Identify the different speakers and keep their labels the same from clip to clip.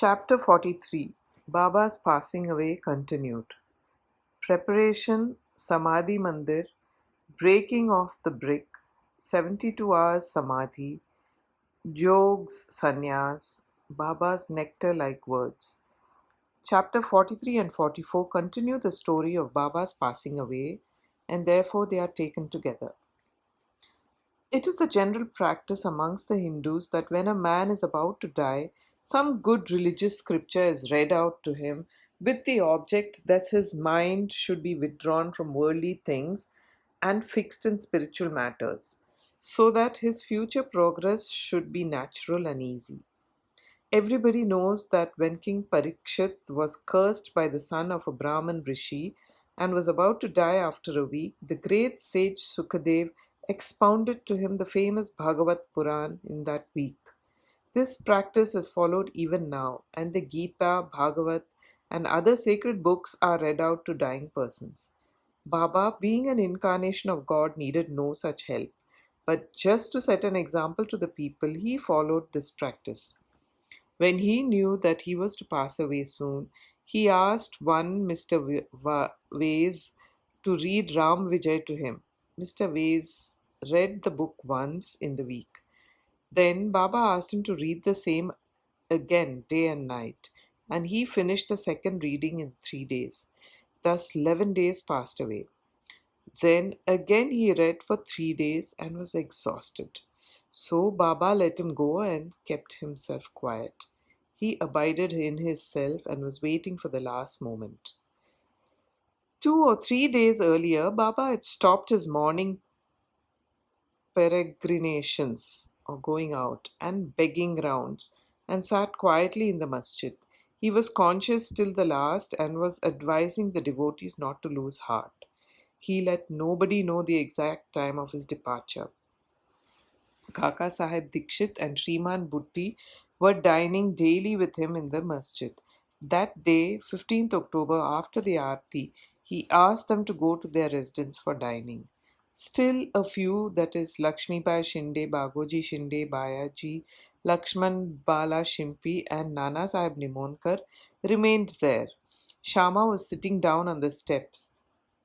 Speaker 1: Chapter 43 Baba's Passing Away Continued. Preparation Samadhi Mandir, Breaking of the Brick, 72 Hours Samadhi, Jog's Sannyas, Baba's Nectar Like Words. Chapter 43 and 44 continue the story of Baba's passing away, and therefore they are taken together. It is the general practice amongst the Hindus that when a man is about to die, some good religious scripture is read out to him with the object that his mind should be withdrawn from worldly things and fixed in spiritual matters, so that his future progress should be natural and easy. Everybody knows that when King Parikshit was cursed by the son of a Brahmin rishi and was about to die after a week, the great sage Sukadev expounded to him the famous Bhagavat Puran in that week. This practice is followed even now, and the Gita, Bhagavat, and other sacred books are read out to dying persons. Baba, being an incarnation of God, needed no such help, but just to set an example to the people, he followed this practice. When he knew that he was to pass away soon, he asked one Mr. Vase to read Ram Vijay to him. Mr. Vase read the book once in the week. Then Baba asked him to read the same again day and night, and he finished the second reading in 3 days. Thus 11 days passed away. Then again he read for 3 days and was exhausted. So Baba let him go and kept himself quiet. He abided in his self and was waiting for the last moment. 2 or 3 days earlier, Baba had stopped his morning peregrinations or going out and begging rounds and sat quietly in the masjid. He was conscious till the last and was advising the devotees not to lose heart. He let nobody know the exact time of his departure. Kaka Sahib Dikshit and Shriman Bhutti were dining daily with him in the masjid. That day, 15th October, after the Aarti, he asked them to go to their residence for dining. Still a few, that is Lakshmi Bai Shinde, Bagoji Shinde, Bayaji, Lakshman Bala Shimpi and Nana Sahib Nimonkar remained there. Shama was sitting down on the steps.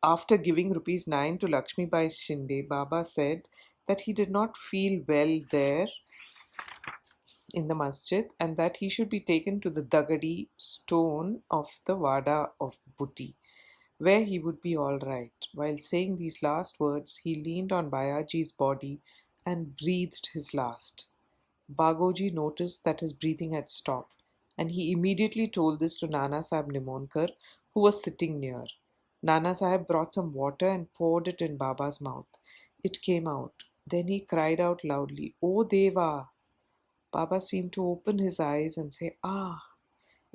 Speaker 1: After giving rupees 9 to Lakshmi Bai Shinde, Baba said that he did not feel well there in the masjid and that he should be taken to the Dagadi stone of the Wada of Bhutti, where he would be all right. While saying these last words, he leaned on Bayaji's body and breathed his last. Bagoji noticed that his breathing had stopped, and he immediately told this to Nana Sahib Nimonkar, who was sitting near. Nana Sahib brought some water and poured it in Baba's mouth. It came out. Then he cried out loudly, "O Deva!" Baba seemed to open his eyes and say, "Ah,"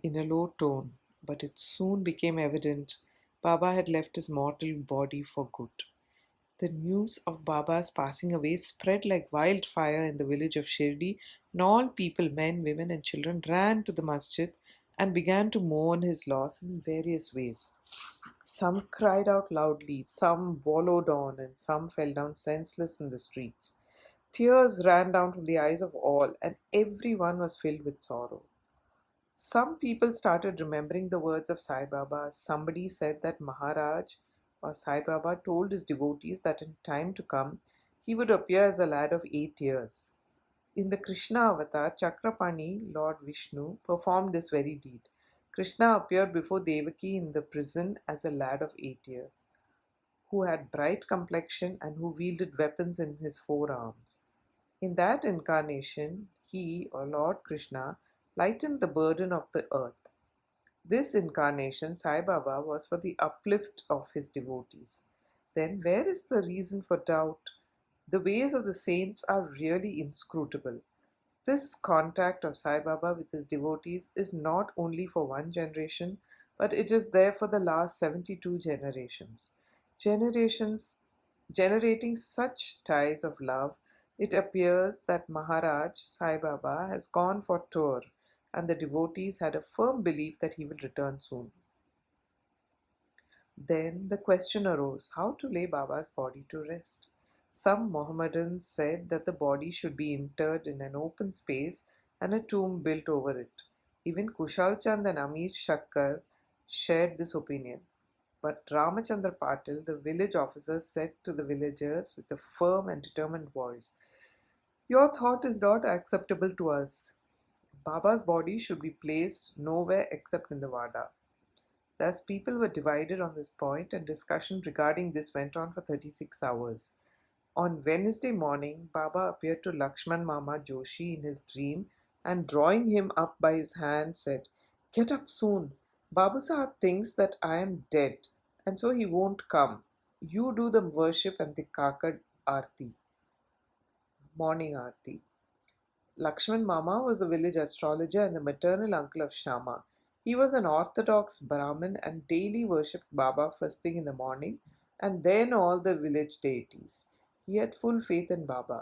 Speaker 1: in a low tone, but it soon became evident Baba had left his mortal body for good. The news of Baba's passing away spread like wildfire in the village of Shirdi, and all people, men, women, and children, ran to the masjid and began to mourn his loss in various ways. Some cried out loudly, some wallowed on, and some fell down senseless in the streets. Tears ran down from the eyes of all, and everyone was filled with sorrow. Some people started remembering the words of Sai Baba. Somebody said that Maharaj or Sai Baba told his devotees that in time to come he would appear as a lad of 8 years. In the Krishna avatar, Chakrapani, Lord Vishnu, performed this very deed. Krishna appeared before Devaki in the prison as a lad of 8 years, who had bright complexion and who wielded weapons in his forearms. In that incarnation, he, or Lord Krishna, lightened the burden of the earth. This incarnation, Sai Baba, was for the uplift of his devotees. Then where is the reason for doubt? The ways of the saints are really inscrutable. This contact of Sai Baba with his devotees is not only for one generation, but it is there for the last 72 generations. Generations generating such ties of love, it appears that Maharaj Sai Baba has gone for tour, and the devotees had a firm belief that he will return soon. Then the question arose how to lay Baba's body to rest. Some Mohammedans said that the body should be interred in an open space and a tomb built over it. Even Kushal Chand and Amit Shakkar shared this opinion. But Ramachandra Patil, the village officer, said to the villagers with a firm and determined voice, "Your thought is not acceptable to us. Baba's body should be placed nowhere except in the Vada." Thus, people were divided on this point, and discussion regarding this went on for 36 hours. On Wednesday morning, Baba appeared to Lakshman Mama Joshi in his dream and, drawing him up by his hand, said, "Get up soon. Babu Sahib thinks that I am dead, and so he won't come. You do the worship and the Kakad Aarti, morning Aarti." Lakshman Mama was the village astrologer and the maternal uncle of Shama. He was an orthodox Brahmin and daily worshipped Baba first thing in the morning and then all the village deities. He had full faith in Baba.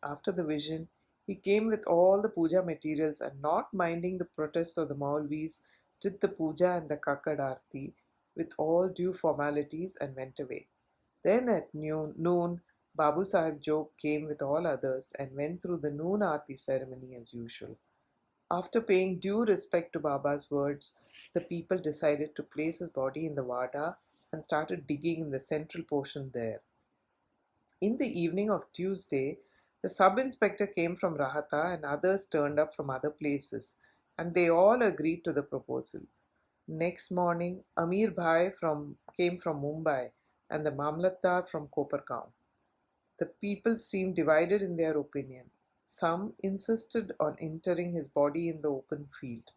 Speaker 1: After the vision, he came with all the puja materials and, not minding the protests of the Maulvis, did the puja and the Kakad Aarti with all due formalities and went away. Then at noon, Babu Sahib Jog came with all others and went through the noon aarti ceremony as usual. After paying due respect to Baba's words, the people decided to place his body in the Vada and started digging in the central portion there. In the evening of Tuesday, the sub-inspector came from Rahata and others turned up from other places, and they all agreed to the proposal. Next morning, Amir Bhai came from Mumbai and the Mamlatdar from Kopargaon. The people seemed divided in their opinion. Some insisted on interring his body in the open field.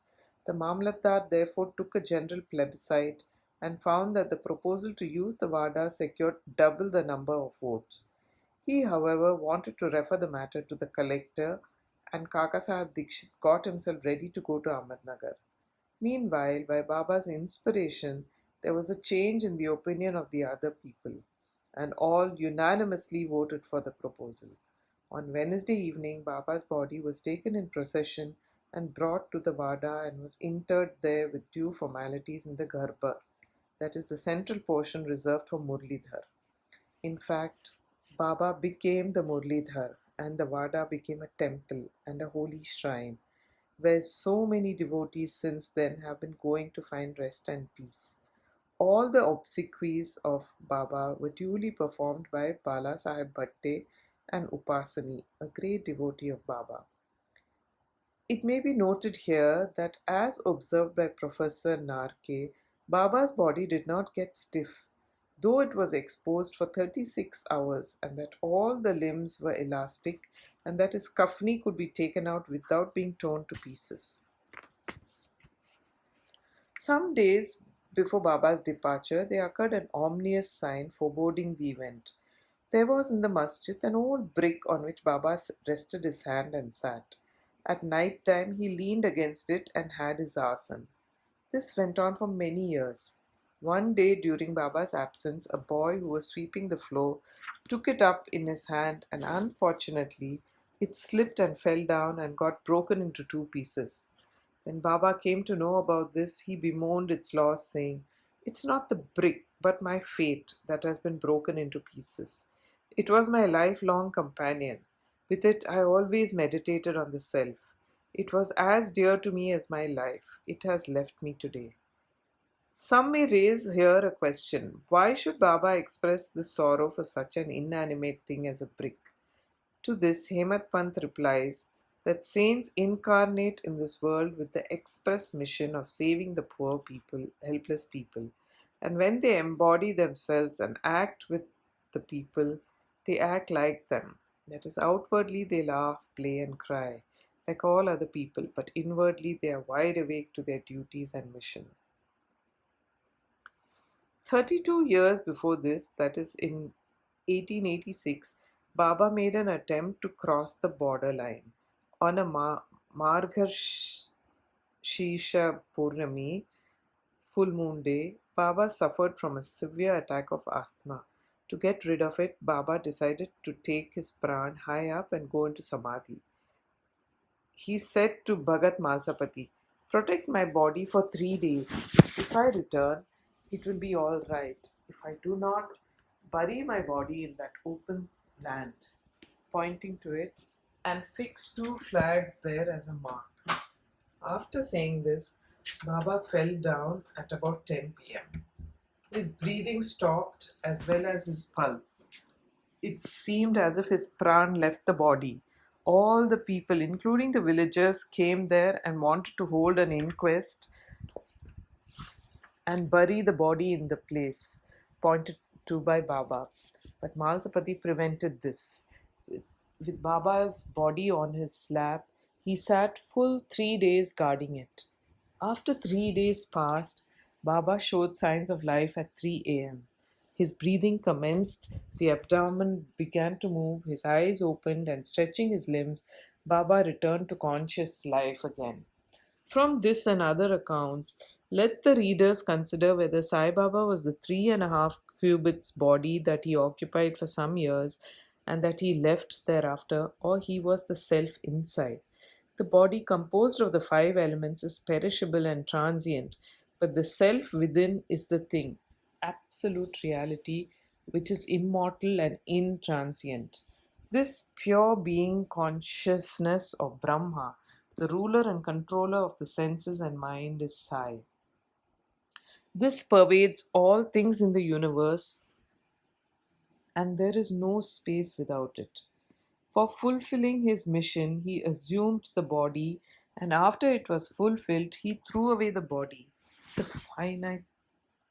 Speaker 1: The Mamlatdar therefore took a general plebiscite and found that the proposal to use the Vada secured double the number of votes. He, however, wanted to refer the matter to the collector, and Kakasaheb Dikshit got himself ready to go to Ahmednagar. Meanwhile, by Baba's inspiration, there was a change in the opinion of the other people, and all unanimously voted for the proposal. On Wednesday evening, Baba's body was taken in procession and brought to the Vada and was interred there with due formalities in the Garbha, that is the central portion reserved for Murlidhar. In fact, Baba became the Murlidhar, and the Vada became a temple and a holy shrine, where so many devotees since then have been going to find rest and peace. All the obsequies of Baba were duly performed by Bala Sahib Bhatte and Upasani, a great devotee of Baba. It may be noted here that, as observed by Professor Narke, Baba's body did not get stiff, though it was exposed for 36 hours, and that all the limbs were elastic, and that his kafni could be taken out without being torn to pieces. Some days before Baba's departure, there occurred an ominous sign foreboding the event. There was in the masjid an old brick on which Baba rested his hand and sat. At night time, he leaned against it and had his asan. This went on for many years. One day during Baba's absence, a boy who was sweeping the floor took it up in his hand, and unfortunately, it slipped and fell down and got broken into two pieces. When Baba came to know about this, he bemoaned its loss, saying, "It's not the brick, but my fate that has been broken into pieces. It was my lifelong companion. With it, I always meditated on the self. It was as dear to me as my life. It has left me today." Some may raise here a question: why should Baba express this sorrow for such an inanimate thing as a brick? To this, Hemat Pant replies that saints incarnate in this world with the express mission of saving the poor people, helpless people, and when they embody themselves and act with the people, they act like them. That is, outwardly they laugh, play, and cry, like all other people, but inwardly they are wide awake to their duties and mission. 32 years before this, that is in 1886, Baba made an attempt to cross the border line. On a Margharshisha Purnami, full moon day, Baba suffered from a severe attack of asthma. To get rid of it, Baba decided to take his pran high up and go into samadhi. He said to Bhagat Malsapati, "Protect my body for 3 days. If I return, it will be all right. If I do not, bury my body in that open land," pointing to it, "and fix 2 flags there as a mark." After saying this, Baba fell down at about 10 p.m. His breathing stopped as well as his pulse. It seemed as if his pran left the body. All the people, including the villagers, came there and wanted to hold an inquest and bury the body in the place pointed to by Baba. But Malsapati prevented this. With Baba's body on his slab, he sat full 3 days guarding it. After 3 days passed, Baba showed signs of life at 3 a.m. His breathing commenced, the abdomen began to move, his eyes opened, and stretching his limbs, Baba returned to conscious life again. From this and other accounts, let the readers consider whether Sai Baba was the 3.5 cubits body that he occupied for some years and that he left thereafter, or he was the self inside. The body composed of the five elements is perishable and transient, but the self within is the thing, absolute reality, which is immortal and intransient. This pure being consciousness of Brahma, the ruler and controller of the senses and mind, is Sai. This pervades all things in the universe, and there is no space without it. For fulfilling his mission, he assumed the body, and after it was fulfilled, he threw away the body, the finite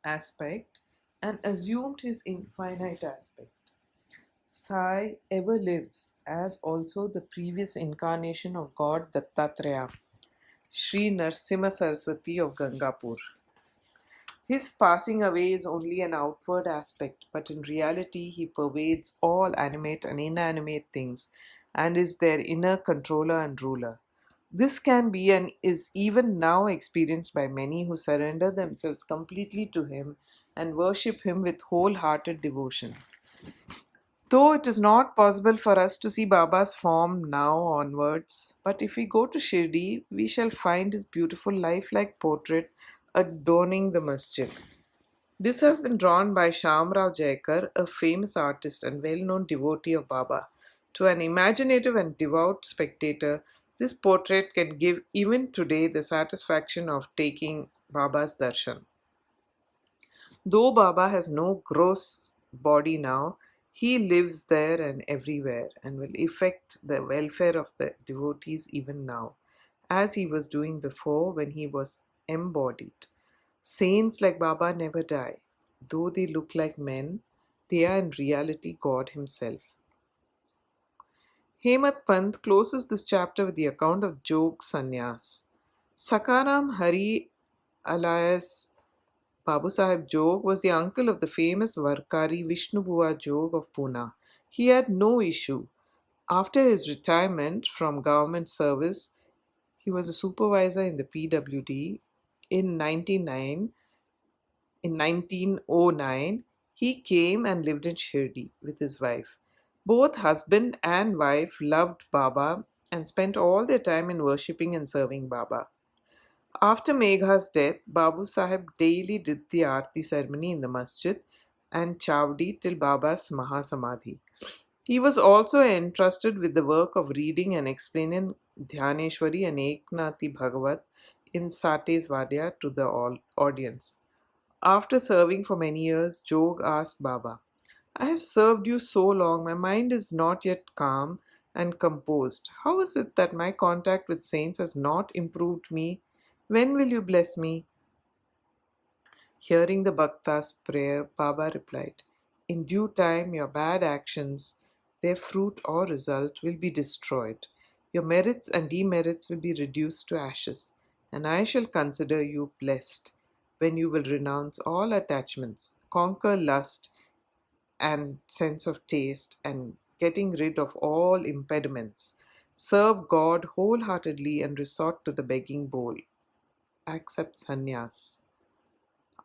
Speaker 1: aspect, and assumed his infinite aspect. Sai ever lives, as also the previous incarnation of God Dattatreya, Sri Narsimha Saraswati of Gangapur. His passing away is only an outward aspect, but in reality, he pervades all animate and inanimate things and is their inner controller and ruler. This can be and is even now experienced by many who surrender themselves completely to him and worship him with wholehearted devotion. Though it is not possible for us to see Baba's form now onwards, but if we go to Shirdi, we shall find his beautiful lifelike portrait adorning the masjid. This has been drawn by Shamrao Jaikar, a famous artist and well-known devotee of Baba. To an imaginative and devout spectator, this portrait can give even today the satisfaction of taking Baba's darshan. Though Baba has no gross body now, he lives there and everywhere and will effect the welfare of the devotees even now, as he was doing before when he was embodied. Saints like Baba never die. Though they look like men, they are in reality God Himself. Hemat Pant closes this chapter with the account of Jog Sannyas. Sakaram Hari alias Babu Sahib Jog was the uncle of the famous Varkari Vishnu Bua Jog of Pune. He had no issue. After his retirement from government service, he was a supervisor in the PWD. In 1909, he came and lived in Shirdi with his wife. Both husband and wife loved Baba and spent all their time in worshipping and serving Baba. After Megha's death, Babu Sahib daily did the Aarti ceremony in the masjid and Chavdi till Baba's Mahasamadhi. He was also entrusted with the work of reading and explaining Dhyaneshwari and Eknathi Bhagavat in Sate's Vadya to the audience. After serving for many years, Jog asked Baba, I have served you so long, my mind is not yet calm and composed. How is it that my contact with saints has not improved me? When will you bless me? Hearing the Bhakta's prayer, Baba replied, In due time, your bad actions, their fruit or result, will be destroyed. Your merits and demerits will be reduced to ashes, and I shall consider you blessed when you will renounce all attachments, conquer lust and sense of taste, and getting rid of all impediments. Serve God wholeheartedly and resort to the begging bowl. Accept sannyas.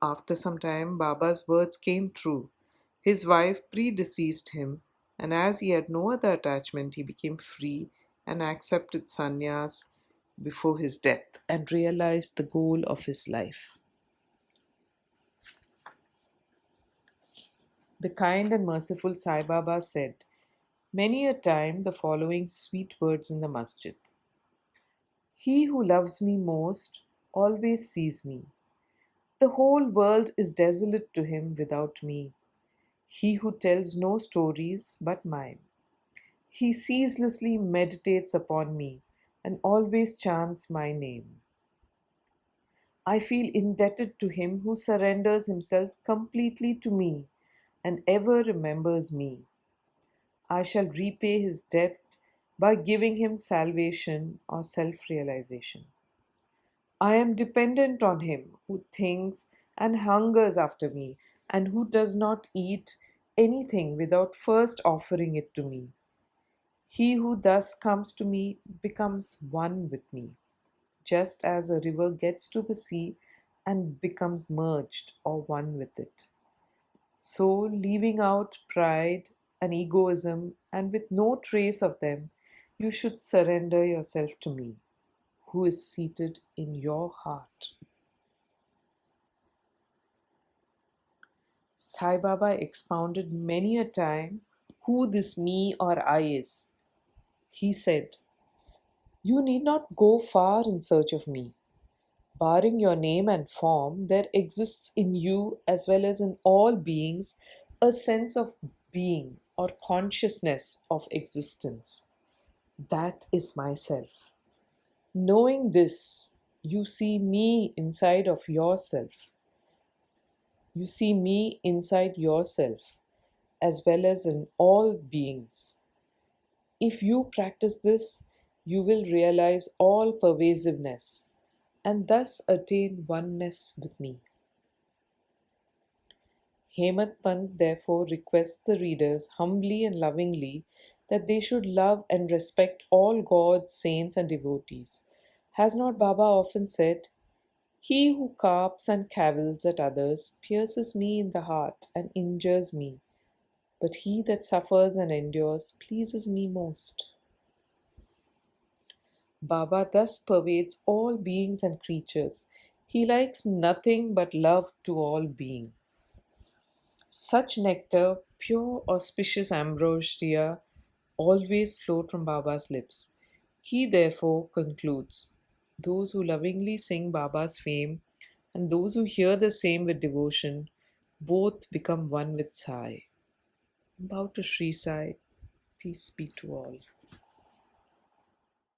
Speaker 1: After some time, Baba's words came true. His wife predeceased him, and as he had no other attachment, he became free and accepted sannyas before his death and realized the goal of his life. The kind and merciful Sai Baba said many a time the following sweet words in the masjid. He who loves me most always sees me. The whole world is desolate to him without me. He who tells no stories but mine. He ceaselessly meditates upon me and always chants my name. I feel indebted to him who surrenders himself completely to me and ever remembers me. I shall repay his debt by giving him salvation or self realization. I am dependent on him who thinks and hungers after me and who does not eat anything without first offering it to me. He who thus comes to me becomes one with me, just as a river gets to the sea and becomes merged or one with it. So, leaving out pride and egoism, and with no trace of them, you should surrender yourself to me, who is seated in your heart. Sai Baba expounded many a time who this me or I is. He said, "You need not go far in search of me. Barring your name and form, there exists in you as well as in all beings a sense of being or consciousness of existence. That is myself. Knowing this, you see me inside of yourself. You see me inside yourself as well as in all beings. If you practice this, you will realize all pervasiveness and thus attain oneness with me." Hemant Pant therefore requests the readers humbly and lovingly that they should love and respect all gods, saints, and devotees. Has not Baba often said, "He who carps and cavils at others pierces me in the heart and injures me, but he that suffers and endures pleases me most"? Baba thus pervades all beings and creatures. He likes nothing but love to all beings. Such nectar, pure auspicious ambrosia, always flowed from Baba's lips. He therefore concludes, those who lovingly sing Baba's fame and those who hear the same with devotion, both become one with Sai. Bow to Sri Sai. Peace be to all.